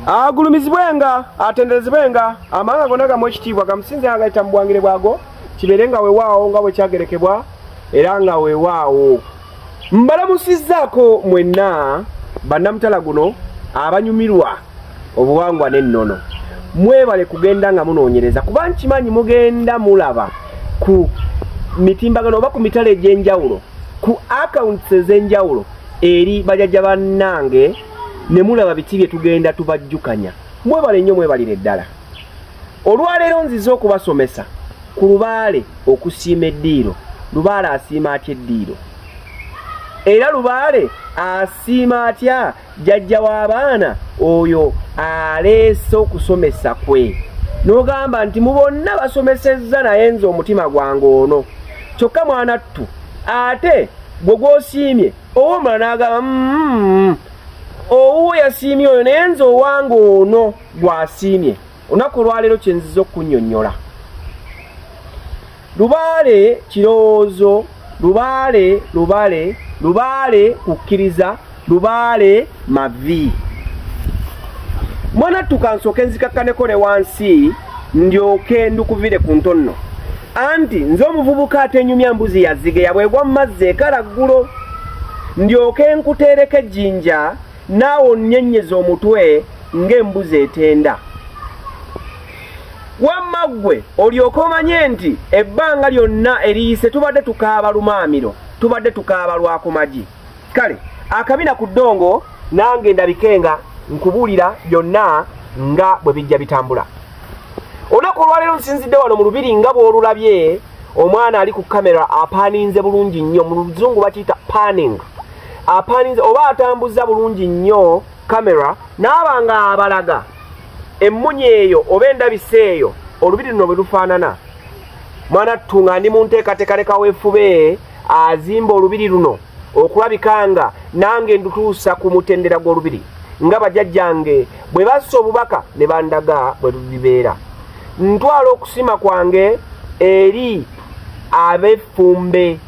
agulumizibwenga atenderezibwenga amanga gonna gamu ekitiibwa gamusinze agayita mu bwangire bwago kibeere nga weewaawo nga bwe kyagerekebwa era nga weewaawo. Mbalamusizzaako mwenna bannamutala guno abanyumirwa obuwangwa n'ennono. Mwebale kugenda nga munoonyereza kuba nkimanyi mugenda mulaba ku mitimbagano oba ku mitala egy'enjawulo ku accounts ez'enjawulo eri bajajja bannange ne mulaba biti bye tugenda tubajjukanya. Mwebale nnyo mwebalire ddala. Olwaleero nziza okubasomesa ku Lubaale okusiima eddiiro. Lubaale asiima atya eddiiro? Era Lubaale asiima atya jjajja w'abaana oyo aleese okusomesa kwe? N'ogamba nti mu bonna basomesezza naye nze omutima gwange ono. Kyokka mwanattu ate gwe gw'osiimye ow'omulala n'agamba owo yasiimye oyo naye nze owange ono gw'asiimye. Olunaku olwaleero kye nziza okunnyonnyola. Lubaale kirowoozo, Lubaale kukkiriza, Lubaale mavi. Mwana tukansooke nzikakkaneko ne wansi ndyoke ndukuvire ku ntonno. Anti nze omuvubuka atenyumya mbuzi yazige yabwegwa mu mazzi ekalaggulo. Ndyoke nkuteereko ejjinja naawe onnyennyeza omutwe ng'embuzi etenda. Wamma ggwe olyoke omanye nti ebbanga lyonna eriyise tubadde tukaaba lumaamiro, tubadde tukaaba lwako magi. Kale akabina ku ddongo nange ndabikenga nkubuulira byonna nga bwe bijja bitambula. Olunaku olwaleero nsinzidde wano mu lubiri nga bw'olulabye omwana ali ku kamera apaaninze bulungi nnyo, mu luzungu bakiyita panning. Apaaninze oba atambuza bulungi nnyo kamera n'aba nga abalaga emmunye eyo oba endabisa eyo olubiri luno bwe lufaanana. Mwana ttunga ndi mu nteekateeka leka weefube azimba olubiri luno okulabika nga nange ndutuusa ku mutendera gw'olubiri nga bajjajjange bwe bassa obubaka ne bandaga bwe lulibeera. Ntwala okusiima kwange eri ab'effumbe.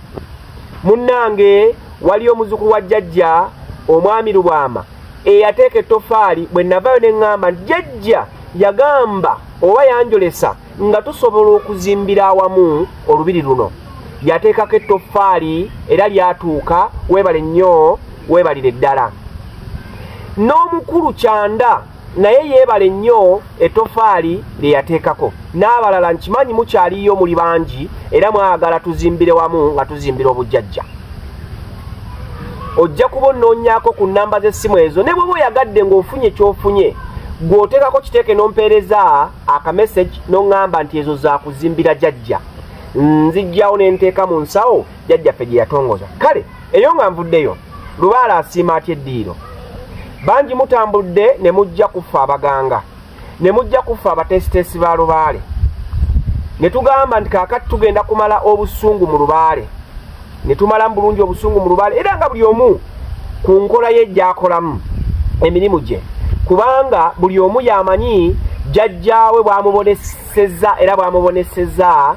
Munnange wali omuzukulu wa jjajja omwami Lubaama eyateeka ettoffaali bwe navayo ne ŋŋamba nti jjajja yagamba oba yanjolesa nga tusobola okuzimbira awamu olubiri luno. Yateekako ettoffaali era lyatuuka. Weebale nnyo, weebalire ddala. N'omukulu Kyanda naye yeebale nnyo ettoffaali lye yateekako. N'abalala nkimanyi mukyaliyo muli bangi era mwagala tuzimbire wamu nga tuzimbira obujjajja. Ojja kuba onnoonyaako ku nnamba z'essimu ezo ne bw'oba oyagadde ng'ofunye ky'ofunye gw'oteekako kiteeke n'ompeereza akamesagi n'oŋŋamba nti ezo za kuzimbira jjajja. Nzijjawo ne nteeka mu nsawo jjajjaffe gye yatongoza. Kale eyo nga nvuddeyo Lubaale asiima atya eddiiro. Bangi mutambudde ne mujja kufa abaganga, ne mujja kufa abatesitesi ba Lubaale, ne tugamba nti kaakati tugenda kumala obusungu mu Lubaale, ne tumalamu bulungi obusungu mu Lubaale era nga buli omu ku nkola ye gy'akolamu emirimu gye, kubanga buli omu yamanyi jjajjaawe bw'amubonesezza era bw'amubonesezza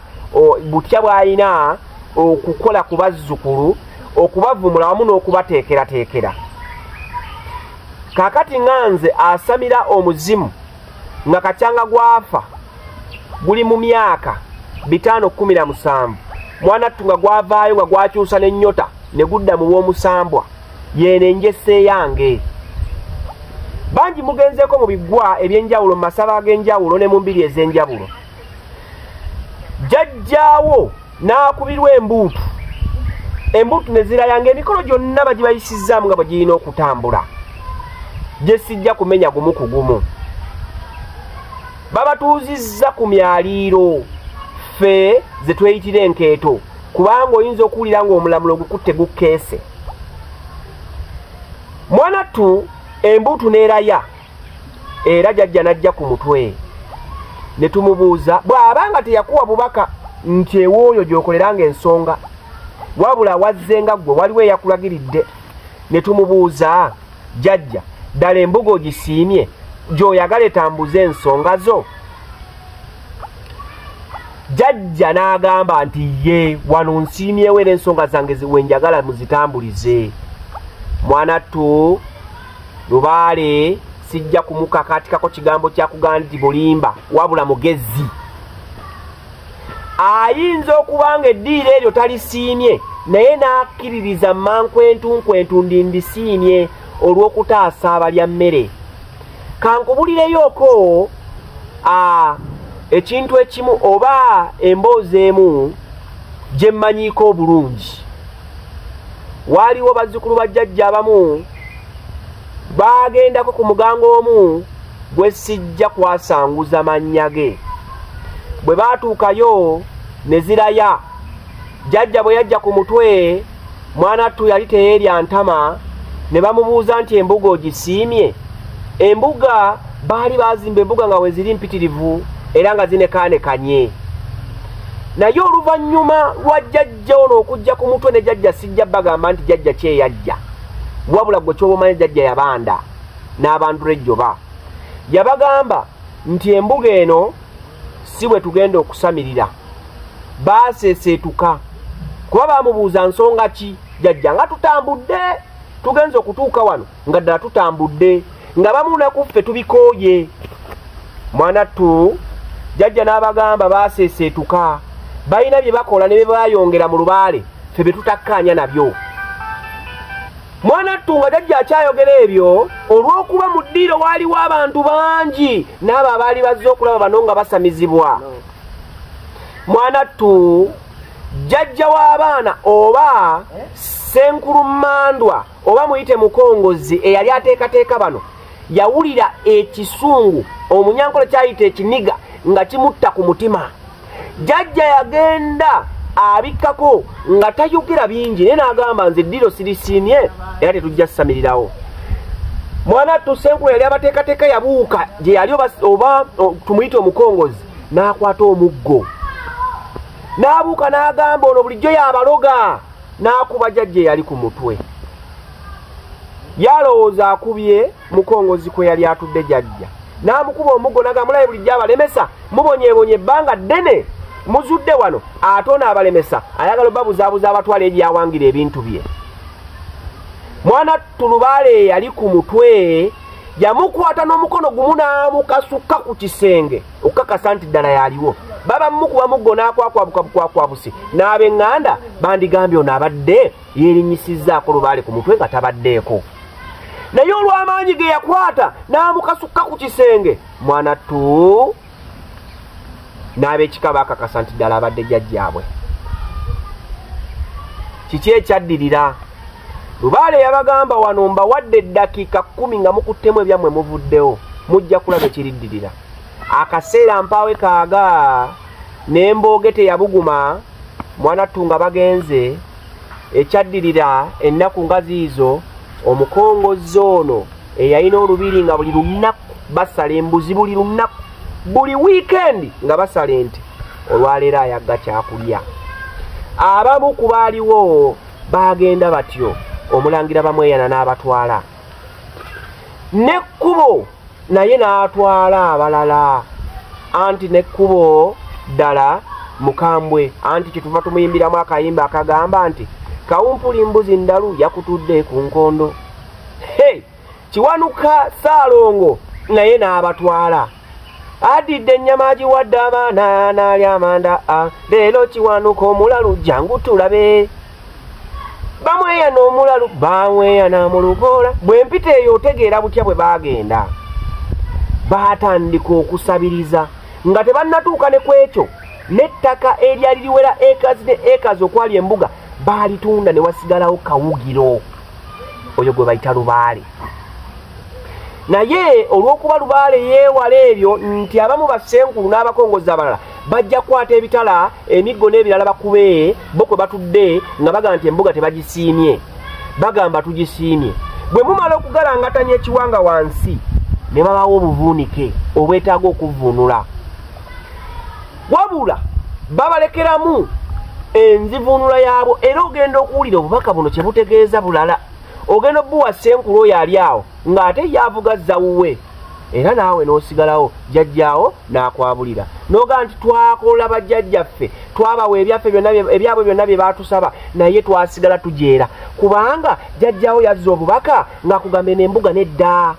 butya bw'alina okukola ku bazzukulu, okubavumula wamu n'okubateekerateekera. Kaakati nganze asamira omuzimu nga kacyanga gwafa guli mu myaka 517. Mwana tunga gwavaayo nga gwakyusa n'ennyota ne gudda mu bw'omusambwa yeene njese yange. Bangi mugenzeeko mu biggwa eby'enjawulo, mu masaba ag'enjawulo ne mu mbiri ez'enjawulo. Jjajjaawo n'akubirwa embuutu, embuutu ne zirayanga emikolo gyonna bagibayisizzaamu nga bwe girina okutambula. Gye sijja kumenya gumu ku gumu. Babatuuzizza ku myaliiro ffe ze tweyitira enkeeto, kubanga oyinza okuwulira ng'omulamulo gukutte gukkeese. Mwanattu embuutu n'eraya era jjajja n'ajja ku mutwe. Ne tumubuuza bw'abanga teyakuwa bubaka nti ewooyo gy'okoleranga ensonga, wabula wazze nga ggwe waliwo eyakulagiridde. Ne tumubuuza jjajja ddala embuga ogisiimye gy'oyagala etambuze ensonga zo? Jjajja n'agamba nti ye wano nsiimyewo era ensonga zange wenjagala muzitambulize. Mwanattu Lubaale sijja kumukakatikako kigambo kya kugamba nti bulimba wabula mugezi. Ayinza okubanga eddiiro eryo talisiimye naye n'akkiririza mankwentu ndindisiimye olw'okutaasa abalya mmere. Kankubulireyooko ekintu ekimu oba emboozi emu gye mmanyiiko obulungi. Waaliwo bazzukulu bajjajja abamu baagendako ku mugango omu gwe sijja kwasanguza mannya ge. Bwe baatuukayo ne ziraya, jjajja bwe yajja ku mutwe mwana ttu yali teyeerya ntama, ne bamubuuza nti embuga ogisiimye? Embuga baali baazimba embuga nga bwe ziri mpitirivu era nga zinekaanekanye. Naye oluvannyuma lwa jjajja ono okujja ku mutwe ne jjajja sijja bagamba nti jjajja kyeyajja, wabula gwe ky'obamanyi jjajja yabanda n'abandula ejjoba. Yabagamba nti embuga eno si bwe tugenda okusamirira, baaseeseetuka kuba baamubuuza nsonga ki. Jjajja nga tutambudde tugenze okutuuka wano nga ddala tutambudde nga bamu nakuffe tubikooye. Mwana ttu jjajja n'abagamba baaseeseetuka, balina bye bakola ne bye baayongera mu Lubaale ffe be tutakkaanya nabyo. Mwana ttu nga jjajja akyayogera ebyo, olw'okuba mu ddiiro waaliwo abantu bangi n'abo abaali bazze okulaba bano nga basamizibwa. Mwana ttu jjajja w'abaana oba senkulu mmandwa oba muyite mukongozi eyali ateekateeka bano yawulira ekisungu omunyankole kyayita ekiniga nga kimutta ku mutima. Jjajja yagenda abikkako nga tayogera bingi naye n'agamba nze eddiiro sirisiimye era tetujja samirirawo. Mwana ttu senkulu yali abateekateeka yabuuka gye yali oba tumuyite omukongozi n'akwata omuggo n'abuuka n'agamba ono bulijjo y'abaloga, n'akuba jjajja yali ku mutwe. Yalowooza akubye mukongozi kwe yali atudde jjajja, n'amukuba omuggo n'agamba mulabe bulijjo abalemesa mubonyeebonye ebbanga ddene muzudde wano ate ono abalemesa ayagala obabuzaabuza abatwala ebyawangira ebintu bye. Mwana ttu Lubaale yali ku mutwe yamukwata n'omukono gumu n'amukasukka ku kisenge okukakasa nti ddala yaliwo. Baba mukuba muggo n'akwakwabusi n'ab'eŋŋanda bandigambye ono abadde yeerinnyisizzaako Lubaale ku mutwe nga tabaddeeko. Naye olw'amaanyi ge yakwata n'amukasukka ku kisenge, mwana ttu n'ab'ekika baakakasa nti ddala abadde jjajjaabwe. Kiki ekyaddirira? Lubaale yabagamba wano mbawadde eddakiika 10 nga mukuttemu ebyammwe muvuddewo, mujja kulaba ekiriddirira. Akaseera mpaawe kaaga n'embooge teyabuguma. Mwana ttu nga bagenze, ekyaddirira ennaku nga ziizo omukongozi ono eyalina olubiri nga buli lunaku basala embuzi, buli lunaku buli wiikendi nga basala ente, olwaleero ayagga kyakulya. Abamu ku baaliwo baagenda batyo, omulangira bamweyana n'abatwala, n'ekkubo naye n'atwala abalala, anti n'ekkubo ddala mukambwe, anti kyetuva tumuyimbiramu akayimba akagamba nti kawumpuli mbuzi ndalu yakutudde ku nkondo. Kiwanuka Ssaalongo naye n'abatwala, adidde ennyama agiwadde abaana n'alya amanda. Leero Kiwanuka omulalu jangu tulabe, bamweyana omulalu bamweyana mu lugoola. Bwe mpita eyo otegeera butya bwe baagenda. Baatandika okusabiriza nga tebannatuuka ne ku ekyo, n'ettaka eryali liwera ekazi ne ekazi okwali embuga baalitunda ne wasigalawo Kawugiro, oyo gwe bayita Lubaale. Naye olw'okuba Lubaale yeewala ebyo nti abamu bassenkulu n'abakongozi abalala bajja kukwata ebitala, emiggo n'ebirala bakube bo kwe batudde nga bagamba nti embuga tebagisiimye, bagamba tugisiimye. Bwe mumala okugalangatanya ekiwanga wansi ne babawo obuvuunike obwetaaga okuvvuunula, wabula babalekeramu enzivuunula yaabwo. Era ogenda okuwulira obubaka buno kye butegeeza bulala, ogenda obbuwa ssenkulu oyo ali awo ng'ate yavuga zawuwe, era naawe n'osigalawo jjajjaawo n'akwabulira n'ogaa nti twakola bajjajjaffe, twabawa ebyabwe byonna bye baatusaba, naye twasigala tujeera kubanga jjajjaawo yazza obubaka ng'akugambe n'embuga nedda.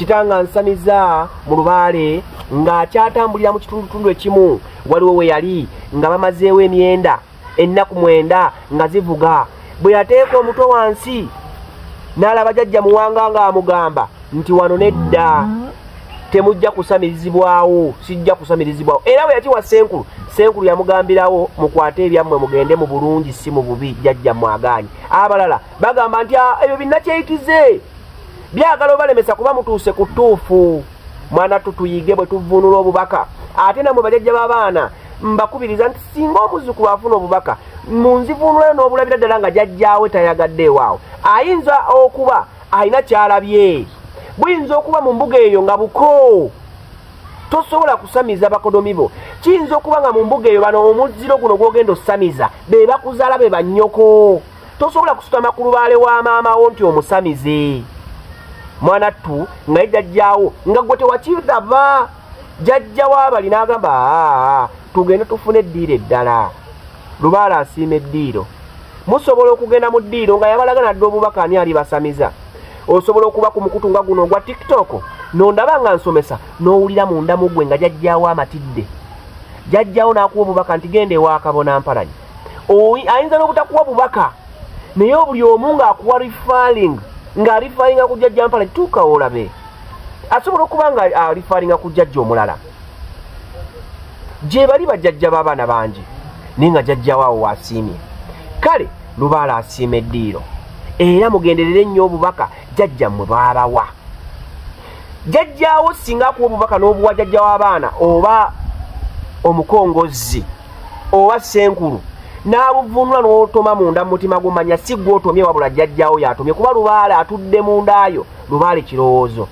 kitanga nsamiza mu Lubaale ng'akyatambulira mu kitundutundu ekimu waliwo we yali nga bamazeewo emyenda ennaku 9 nga zivuga bwe yateeka omutwe wansi n'alaba jjajja muwanga ng'amugamba nti wano nedda temujja kusamirizibwawo sijja kusamirizibwawo era bwe yakiwa senkulu yamugambirawo mukwate ebyammwe mugende mu bulungi si mu bubi jjajja mwagaanye abalala bagamba nti ebyo binnakyeyikize byagala obalemesa kuba mutuuse ku ttuufu mwana tutuyige bwe tuvunula obubaka ate namwe bajajja b'abaana mbakubiriza nti singa omuzzukulu afuna obubaka munzivunulayo n'obulabira ddala nga jjajjaawe tayagadde ewaawo ayinza okuba alina kyalabye buyinza okuba mu mbuga eyo nga buko tosobola kusamiza bakodomi bo kiyinza okuba nga mu mbuga eyo bano omuziro guno gw'ogenda osamiza be bakuzaala be bannyoko tosobola kusutama ku Lubaale wa maamawo nti omusamize mwana ttu nga jjajjaawo nga gwe tewakiraba jjajja w'abali n'agamba tugende tufune eddiiro eddala Lubaale asiima eddiiro musobola okugenda mu ddiiro nga yabalagana dde obubaka ani ali basamiza osobola okuba ku mukutu nga guno ogwa TikTok nondaba nga nsomesa n'owulira munda mu ggwe nga jjajjaawo amatidde jjajjaawo n'akuwa obubaka nti genda ewa kabona mpalanyi ayinza n'obutakuwa bubaka naye buli omu ng'akuwa referring ng'arifaringa ku jjajja mpalanyi tuukawo olabe asobola okuba nga arifaringa ku jjajja omulala gye bali bajjajja b'abaana bangi naye nga jjajjawaawo wasiimye kale Lubaale asiima eddiiro era mugenderere nnyo obubaka jjajjammwe bw'abawa jjajjaawo singa akuwa obubaka n'obuwa jjajja w'abaana oba omukongozi oba senkulu n'abuvunula n'otoma munda mu mutima gumanya si gwe otomye wabula jjajjaawo yatomye kuba Lubaale atudde mundaayo Lubaale kirowoozo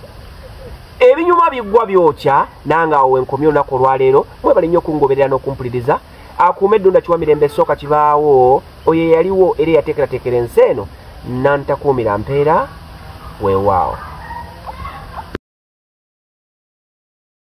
ebinyuma biggwa byokya nange awo wenkomye olunaku olwaleero mwebale nnyo okungoberera n'okumpuliriza akuuma eddunda kiwa mirembe esooka kibaawo oyo yaliwo era yateekerateekera ensi eno nantakuumira mpeera weewaawo